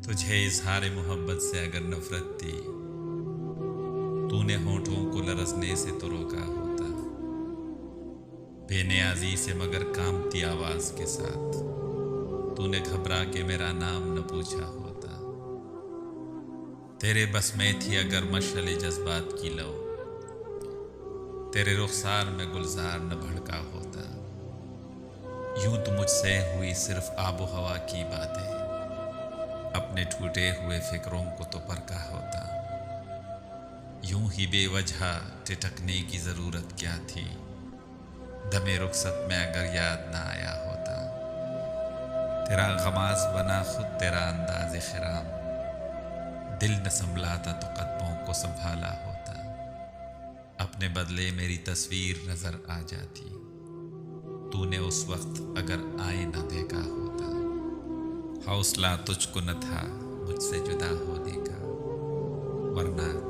تجھے اظہار محبت سے اگر نفرت تھی، تو نے ہونٹوں کو لرزنے سے تو روکا ہوتا، بے نیازی سے مگر کامتی آواز کے ساتھ تو نے گھبرا کے میرا نام نہ پوچھا ہوتا۔ تیرے بس میں تھی اگر مشعل جذبات کی لو، تیرے رخسار میں گلزار نہ بھڑکا ہوتا۔ یوں تو مجھ سے ہوئی صرف آب و ہوا کی باتیں، اپنے ٹوٹے ہوئے فکروں کو تو پرکھا ہوتا۔ یوں ہی بے وجہ ٹٹکنے کی ضرورت کیا تھی، دم رخصت میں اگر یاد نہ آیا ہوتا۔ تیرا غماز بنا خود تیرا انداز خرام، دل نہ سنبھلاتا تو قدموں کو سنبھالا ہوتا۔ اپنے بدلے میری تصویر نظر آ جاتی، تو نے اس وقت اگر آئینہ دیکھا ہوتا۔ حوصلہ تجھ کو نہ تھا مجھ سے جدا ہونے کا، ورنہ